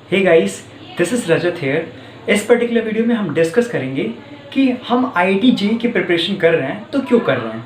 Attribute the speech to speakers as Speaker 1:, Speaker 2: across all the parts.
Speaker 1: Hey guys, this is Rajat here. इस particular video में हम डिस्कस करेंगे कि हम आईआईटी जेईई की प्रिपरेशन कर रहे हैं तो क्यों कर रहे हैं।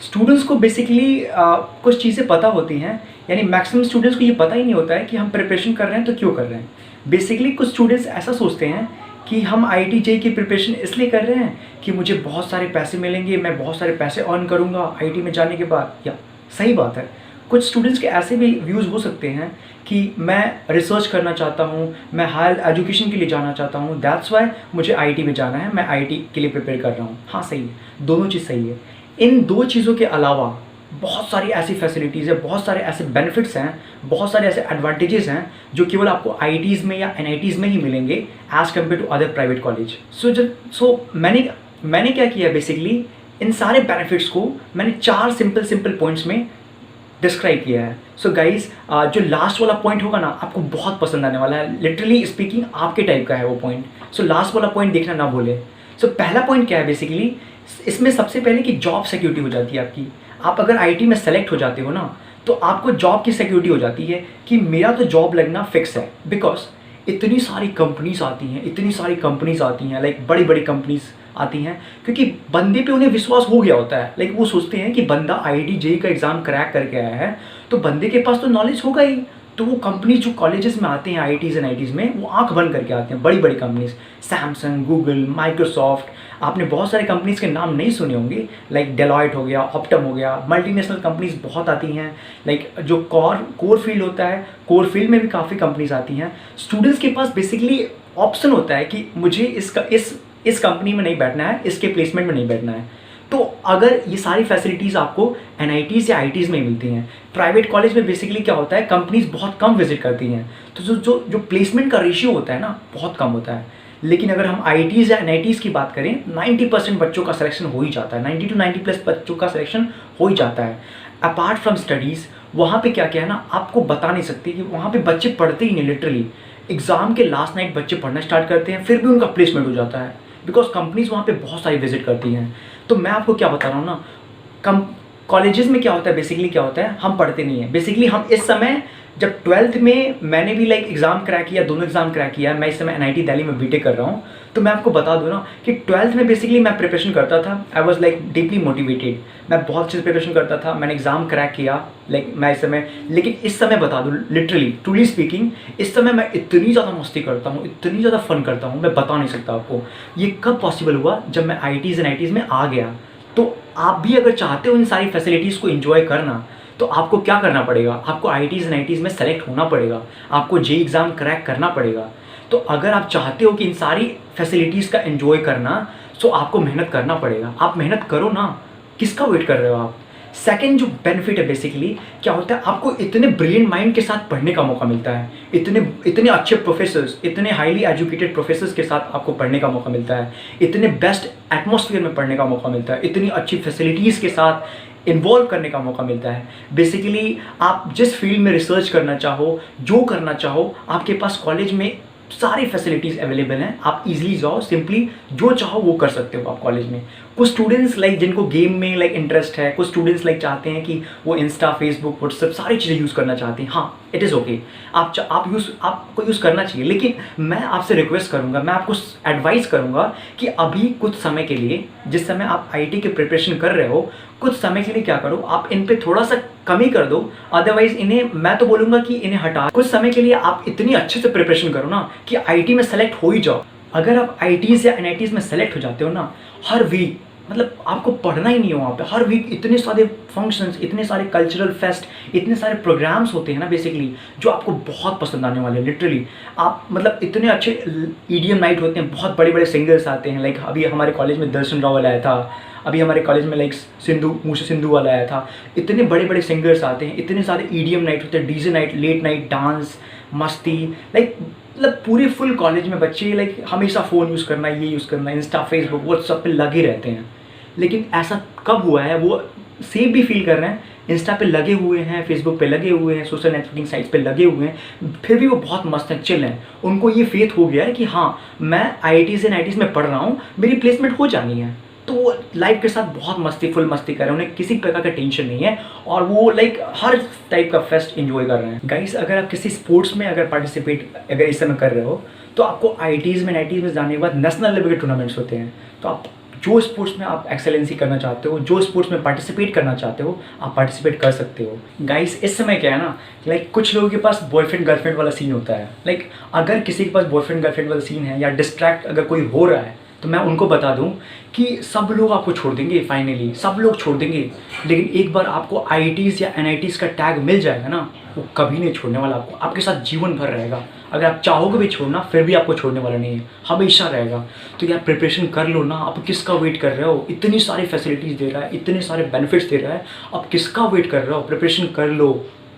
Speaker 1: स्टूडेंट्स को बेसिकली कुछ चीज़ें पता होती हैं, यानी मैक्सिमम स्टूडेंट्स को ये पता ही नहीं होता है कि हम प्रिपरेशन कर रहे हैं तो क्यों कर रहे हैं। बेसिकली कुछ स्टूडेंट्स ऐसा सोचते हैं कि हम आईआईटी जेईई की प्रिपरेशन इसलिए कर रहे हैं कि मुझे बहुत सारे पैसे मिलेंगे, मैं बहुत सारे पैसे अर्न करूँगा आईआईटी में जाने के बाद। या सही बात है, कुछ स्टूडेंट्स के ऐसे भी व्यूज़ हो सकते हैं कि मैं रिसर्च करना चाहता हूँ, मैं हायर एजुकेशन के लिए जाना चाहता हूँ, दैट्स वाई मुझे आईआईटी में जाना है, मैं आईआईटी के लिए प्रिपेयर कर रहा हूँ। हाँ सही है, दोनों चीज़ सही है। इन दो चीज़ों के अलावा बहुत सारी ऐसी फैसिलिटीज़ है, बहुत सारे ऐसे बेनिफिट्स हैं, बहुत सारे ऐसे एडवांटेजेस हैं जो केवल आपको आईआईटीज़ में या एनआईटीज़ में ही मिलेंगे as compare to other private college. So मैंने क्या किया, बेसिकली इन सारे बेनिफिट्स को मैंने 4 सिंपल पॉइंट्स में डिस्क्राइब किया है। सो गाइज, जो लास्ट वाला पॉइंट होगा ना, आपको बहुत पसंद आने वाला है। लिटरली स्पीकिंग आपके टाइप का है वो पॉइंट। सो लास्ट वाला पॉइंट देखना ना भूले। सो पहला पॉइंट क्या है, बेसिकली इसमें सबसे पहले कि जॉब सिक्योरिटी हो जाती है आपकी। आप अगर आईआईटी में सेलेक्ट हो जाते हो ना, तो आपको जॉब की सिक्योरिटी हो जाती है कि मेरा तो जॉब लगना फिक्स है। बिकॉज इतनी सारी कंपनीज आती हैं, लाइक बड़ी बड़ी कंपनीज आती हैं, क्योंकि बंदे पे उन्हें विश्वास हो गया होता है। लाइक वो सोचते हैं कि बंदा आईआईटी जेईई का एग्ज़ाम क्रैक करके आया है तो बंदे के पास तो नॉलेज होगा ही। तो वो कंपनीज जो कॉलेजेस में आते हैं आईआईटीज़ एंड आईआईटीज़ में, वो आंख बंद करके आते हैं। बड़ी बड़ी कंपनीज, सैमसंग, गूगल, माइक्रोसॉफ्ट, आपने बहुत सारे कंपनीज़ के नाम नहीं सुने होंगे, लाइक डेलॉयट हो गया, ऑप्टम हो गया। मल्टीनेशनल कंपनीज बहुत आती हैं। लाइक जो कोर फील्ड होता है, कोर फील्ड में भी काफ़ी कंपनीज आती हैं। स्टूडेंट्स के पास बेसिकली ऑप्शन होता है कि मुझे इस कंपनी में नहीं बैठना है, इसके प्लेसमेंट में नहीं बैठना है। तो अगर ये सारी फैसिलिटीज़ आपको एनआईटीज़ या आईआईटीज़ में मिलती हैं, प्राइवेट कॉलेज में बेसिकली क्या होता है, कंपनीज बहुत कम विजिट करती हैं, तो जो प्लेसमेंट का रेशियो होता है ना, बहुत कम होता है। लेकिन अगर हम आईआईटीज़ या एनआईटीज़ की बात करें, 90% बच्चों का सिलेक्शन हो ही जाता है, 90 to 90+ बच्चों का सिलेक्शन हो ही जाता है। अपार्ट फ्रॉम स्टडीज़, वहाँ पे क्या क्या है ना, आपको बता नहीं सकती कि वहाँ पे बच्चे पढ़ते ही नहीं। लिटरली एग्ज़ाम के लास्ट नाइट बच्चे पढ़ना स्टार्ट करते हैं, फिर भी उनका प्लेसमेंट हो जाता है, बिकॉज कंपनीज वहाँ पे बहुत सारी विजिट करती हैं। तो मैं आपको क्या बता रहा हूँ ना, कॉलेजेस में क्या होता है, बेसिकली क्या होता है, हम पढ़ते नहीं हैं। बेसिकली हम इस समय, जब 12th में मैंने भी लाइक एग्ज़ाम क्रैक किया, दोनों एग्ज़ाम क्रैक किया। मैं इस समय एनआईटी दिल्ली में बीटेक कर रहा हूँ। तो मैं आपको बता दूँ ना कि 12th में बेसिकली मैं प्रिपरेशन करता था। I was like deeply motivated, मैं बहुत अच्छे से प्रिपरेशन करता था, मैंने एग्ज़ाम क्रैक किया। लाइक मैं इस समय, लेकिन इस समय बता दूँ, लिटरली ट्रूली स्पीकिंग, इस समय मैं इतनी ज़्यादा मस्ती करता हूँ, इतनी ज़्यादा फन करता हूँ, मैं बता नहीं सकता आपको। ये कब पॉसिबल हुआ, जब मैं आईआईटीज़ एनआईटीज़ में आ गया। तो आप भी अगर चाहते हो इन सारी फैसिलिटीज़ को एंजॉय करना, तो आपको क्या करना पड़ेगा, आपको आईआईटीज़ एनआईटीज़ में सेलेक्ट होना पड़ेगा, आपको जेईई एग्ज़ाम क्रैक करना पड़ेगा। तो अगर आप चाहते हो कि इन सारी फैसिलिटीज़ का एंजॉय करना, तो आपको मेहनत करना पड़ेगा। आप मेहनत करो ना, किसका वेट कर रहे हो आप। सेकेंड जो बेनिफिट है, बेसिकली क्या होता है, आपको इतने ब्रिलियंट माइंड के साथ पढ़ने का मौका मिलता है, इतने अच्छे प्रोफेसर्स, इतने हाईली एजुकेटेड प्रोफेसर्स के साथ आपको पढ़ने का मौका मिलता है, इतने बेस्ट एटमॉस्फेयर में पढ़ने का मौका मिलता है, इतनी अच्छी फैसिलिटीज़ के साथ इन्वॉल्व करने का मौका मिलता है। बेसिकली आप जिस फील्ड में रिसर्च करना चाहो, जो करना चाहो, आपके पास कॉलेज में सारी फैसिलिटीज़ अवेलेबल हैं। आप इजीली जाओ, सिंपली जो चाहो वो कर सकते हो आप कॉलेज में। कुछ स्टूडेंट्स लाइक जिनको गेम में लाइक इंटरेस्ट है, कुछ स्टूडेंट्स लाइक चाहते हैं कि वो इंस्टा, फेसबुक, व्हाट्सएप सारी चीज़ें यूज़ करना चाहते हैं। हाँ, इट इज़ ओके, आपको यूज़ करना चाहिए। लेकिन मैं आपसे रिक्वेस्ट करूँगा, मैं आपको एडवाइस करूँगा कि अभी कुछ समय के लिए, जिस समय आप आईआईटी की प्रिपरेशन कर रहे हो, कुछ समय के लिए क्या करो, आप इन पे थोड़ा सा कमी कर दो। अदरवाइज इन्हें, मैं तो बोलूँगा कि इन्हें हटा। कुछ समय के लिए आप इतनी अच्छे से प्रिपरेशन करो ना कि आईआईटी में सेलेक्ट हो ही जाओ। अगर आप आईआईटीज़ या एनआईटीज़ में सेलेक्ट हो जाते हो ना, हर वीक, मतलब आपको पढ़ना ही नहीं हो वहाँ पे, हर वीक इतने सारे फंक्शंस, इतने सारे कल्चरल फेस्ट, इतने सारे प्रोग्राम्स होते हैं ना, बेसिकली जो आपको बहुत पसंद आने वाले हैं। लिटरली आप, मतलब इतने अच्छे ईडीएम नाइट होते हैं, बहुत बड़े बड़े सिंगर्स आते हैं। लाइक अभी हमारे कॉलेज में दर्शन रावल आया था, अभी हमारे कॉलेज में लाइक सिंधु वाला आया था। इतने बड़े बड़े सिंगर्स आते हैं, इतने सारे ईडीएम नाइट होते हैं, DJ night, late night dance, मस्ती। लाइक मतलब पूरे फुल कॉलेज में बच्चे लाइक हमेशा फ़ोन यूज़ करना, ये यूज़ करना, इंस्टा, फेसबुक, व्हाट्सएप पे लगे रहते हैं। लेकिन ऐसा कब हुआ है, वो सेफ भी फील कर रहे हैं, इंस्टा पे लगे हुए हैं, फेसबुक पे लगे हुए हैं, सोशल नेटवर्किंग साइट्स पे लगे हुए हैं, फिर भी वो बहुत मस्त हैं, चिल हैं। उनको ये फेथ हो गया है कि हाँ, मैं आईआईटीज़ एंड आईआईटीज़ में पढ़ रहा हूँ, मेरी प्लेसमेंट हो जानी है। तो वो लाइफ के साथ बहुत फुल मस्ती कर रहे हैं, उन्हें किसी प्रकार का टेंशन नहीं है और वो लाइक हर टाइप का फेस्ट एंजॉय कर रहे हैं। गाइस, अगर आप किसी स्पोर्ट्स में अगर पार्टिसिपेट अगर इस समय कर रहे हो तो आपको आईआईटीज़ में जाने के बाद नेशनल लेवल के टूर्नामेंट्स होते हैं। तो आप जो स्पोर्ट्स में आप एक्सेलेंसी करना चाहते हो, जो स्पोर्ट्स में पार्टिसिपेट करना चाहते हो, आप पार्टिसिपेट कर सकते हो। गाइस, इस समय क्या है ना, लाइक कुछ लोगों के पास बॉयफ्रेंड गर्लफ्रेंड वाला सीन होता है। लाइक अगर किसी के पास बॉयफ्रेंड गर्लफ्रेंड वाला सीन है या डिस्ट्रैक्ट अगर कोई हो रहा है तो मैं उनको बता दूं कि सब लोग आपको छोड़ देंगे, फाइनली सब लोग छोड़ देंगे, लेकिन एक बार आपको आईआईटीज़ या एनआईटीज़ का टैग मिल जाएगा ना, वो कभी नहीं छोड़ने वाला आपको, आपके साथ जीवन भर रहेगा। अगर आप चाहोगे भी छोड़ना फिर भी आपको छोड़ने वाला नहीं है, हमेशा रहेगा। तो यार प्रिपरेशन कर लो ना, आप किसका वेट कर रहे हो? इतनी सारी फैसिलिटीज़ दे रहा है, इतने सारे बेनिफिट्स दे रहा है, आप किसका वेट कर रहे हो? प्रिपरेशन कर लो,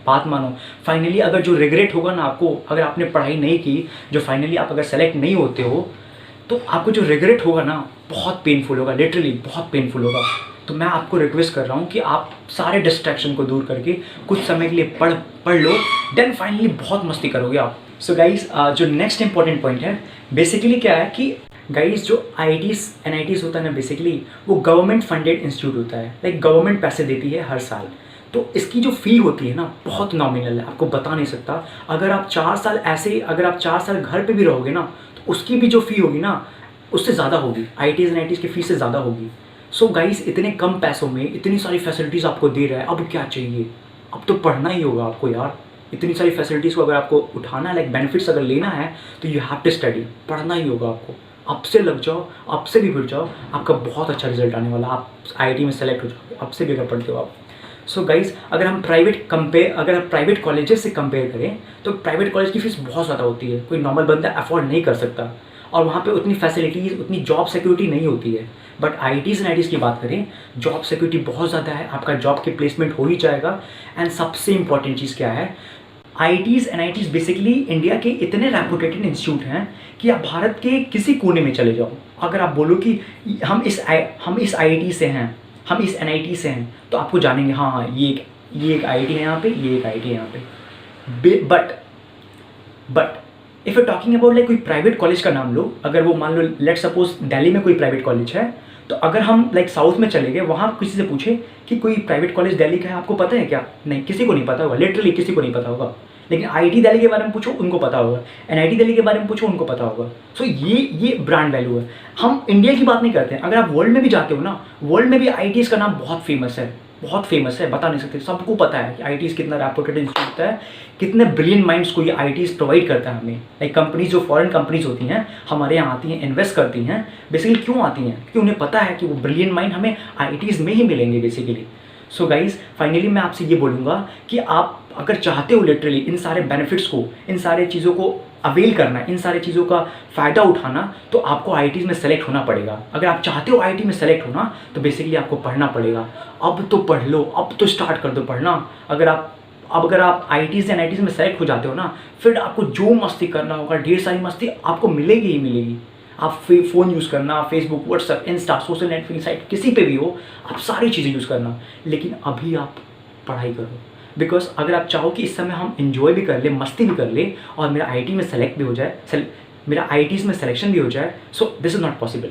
Speaker 1: बात मानो। फाइनली अगर जो रिग्रेट होगा ना आपको, अगर आपने पढ़ाई नहीं की, जो फाइनली आप अगर सेलेक्ट नहीं होते हो, तो आपको जो रिग्रेट होगा ना बहुत पेनफुल होगा, लिटरली बहुत पेनफुल होगा। तो मैं आपको रिक्वेस्ट कर रहा हूँ कि आप सारे डिस्ट्रैक्शन को दूर करके कुछ समय के लिए पढ़ लो, देन फाइनली बहुत मस्ती करोगे आप। सो गाइस, जो नेक्स्ट इंपॉर्टेंट पॉइंट है बेसिकली क्या है कि गाइस, जो आईआईटीज़ एनआईटीज़ होता है ना, बेसिकली वो गवर्नमेंट फंडेड इंस्टीट्यूट होता है। लाइक गवर्नमेंट पैसे देती है हर साल, तो इसकी जो फ़ी होती है ना बहुत नॉमिनल है, आपको बता नहीं सकता। अगर आप 4 साल ऐसे, अगर आप 4 साल घर पे भी रहोगे ना, तो उसकी भी जो फ़ी होगी ना उससे ज़्यादा होगी, आईआईटीज़ एनआईटीज़ की फ़ीस से ज़्यादा होगी। सो गाइस, इतने कम पैसों में इतनी सारी फैसिलिटीज़ आपको दे रहा है, अब क्या चाहिए? अब तो पढ़ना ही होगा आपको यार। इतनी सारी फैसिलिटीज़ को अगर आपको उठाना है, लाइक बेनिफिट्स अगर लेना है, तो यू हैव टू स्टडी, पढ़ना ही होगा आपको। अब से लग जाओ, अब से भी जुड़ जाओ, आपका बहुत अच्छा रिजल्ट आने वाला, आप आईआईटी में सेलेक्ट हो जाओगे अब से भी अगर पढ़ते हो आप। सो गाइस, अगर हम प्राइवेट कॉलेजेस से कंपेयर करें तो प्राइवेट कॉलेज की फ़ीस बहुत ज़्यादा होती है, कोई नॉर्मल बंदा अफोर्ड नहीं कर सकता, और वहाँ पे उतनी फैसिलिटीज़, उतनी जॉब सिक्योरिटी नहीं होती है। बट आईआईटीज़ एनआईटीज़ की बात करें, जॉब सिक्योरिटी बहुत ज़्यादा है, आपका जॉब के प्लेसमेंट हो ही जाएगा। एंड सबसे इंपॉर्टेंट चीज़ क्या है, आईआईटीज़ एनआईटीज़ बेसिकली इंडिया के इतने रेपुटेटेड इंस्टीट्यूट हैं कि आप भारत के किसी कोने में चले जाओ, अगर आप बोलो कि हम इस आईआईटी से हैं, हम इस एनआईटी से हैं, तो आपको जानेंगे हाँ ये एक आईआईटी है यहाँ पे, ये एक आईआईटी है यहाँ पे। But if you talking about like कोई प्राइवेट कॉलेज का नाम लो, अगर वो मान लो लेट सपोज दिल्ली में कोई प्राइवेट कॉलेज है, तो अगर हम लाइक साउथ में चले गए, वहाँ किसी से पूछे कि कोई प्राइवेट कॉलेज दिल्ली का है, आपको पता है क्या? नहीं, किसी को नहीं पता होगा, लिटरली किसी को नहीं पता होगा। लेकिन आईआईटी दिल्ली के बारे में पूछो, उनको पता होगा। एनआईटी दिल्ली के बारे में पूछो, उनको पता होगा। सो ये ब्रांड वैल्यू है। हम इंडिया की बात नहीं करते हैं, अगर आप वर्ल्ड में भी जाते हो ना, वर्ल्ड में भी आईआईटीज़ का नाम बहुत फेमस है, बहुत फेमस है, बता नहीं सकते, सबको पता है कि आईआईटीज़ कितना रेपुटेड इंस्टीट्यूट है, कितने ब्रिलियंट माइंड्स को ये आईआईटीज़ प्रोवाइड करता है हमें। लाइक कंपनीज, जो फॉरेन कंपनीज होती हैं हमारे यहाँ आती हैं, इन्वेस्ट करती हैं। बेसिकली क्यों आती हैं? क्योंकि उन्हें पता है कि वो ब्रिलियंट माइंड हमें आईआईटीज़ में ही मिलेंगे बेसिकली। सो गाइज, फाइनली मैं आपसे ये बोलूँगा कि आप अगर चाहते हो लिटरली इन सारे बेनिफिट्स को, इन सारे चीज़ों को अवेल करना, इन सारी चीज़ों का फ़ायदा उठाना, तो आपको आईआईटीज़ में सेलेक्ट होना पड़ेगा। अगर आप चाहते हो आईआईटी में सेलेक्ट होना, तो बेसिकली आपको पढ़ना पड़ेगा। अब तो पढ़ लो, अब तो स्टार्ट कर दो पढ़ना। अगर आप आईआईटीज़ या एनआईटीज़ में सेलेक्ट हो जाते हो ना, फिर आपको जो मस्ती करना होगा, ढेर सारी मस्ती आपको मिलेगी ही मिलेगी। आप फ़ोन यूज़ करना, Facebook, WhatsApp, Insta, social networking site किसी पे भी हो, आप सारी चीज़ें यूज़ करना, लेकिन अभी आप पढ़ाई करो। बिकॉज अगर आप चाहो कि इस समय हम इन्जॉय भी कर ले, मस्ती भी कर ले, और मेरा आईआईटी में सेलेक्ट भी हो जाए, मेरा आईआईटीज़ में सिलेक्शन भी हो जाए, so this is not possible.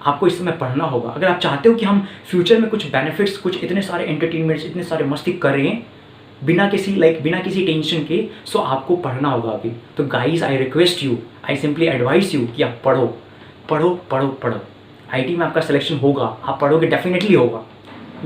Speaker 1: आपको इस समय पढ़ना होगा। अगर आप चाहते हो कि हम फ्यूचर में कुछ बेनिफिट्स, कुछ इतने सारे एंटरटेनमेंट्स, इतने सारे मस्ती करें बिना किसी टेंशन के, सो आपको पढ़ना होगा अभी। तो guys, I request you, I simply advice you कि आप पढ़ो पढ़ो पढ़ो पढ़ो। आईआईटी में आपका सिलेक्शन होगा, आप पढ़ोगे, डेफिनेटली होगा।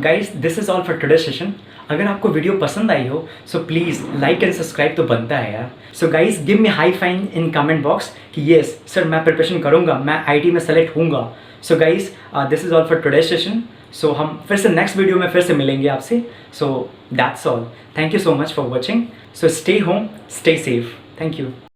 Speaker 1: Guys, this is all for today's session. अगर आपको वीडियो पसंद आई हो, so please like and subscribe तो बनता है यार। So guys, give me high five in comment box कि येस सर, मैं प्रिपरेशन करूँगा, मैं आईआईटी में सेलेक्ट होऊंगा। So guys, this is all for today's session. So हम फिर से नेक्स्ट वीडियो में फिर से मिलेंगे आपसे। So that's all. Thank you so much for watching. So stay home, stay safe. Thank you.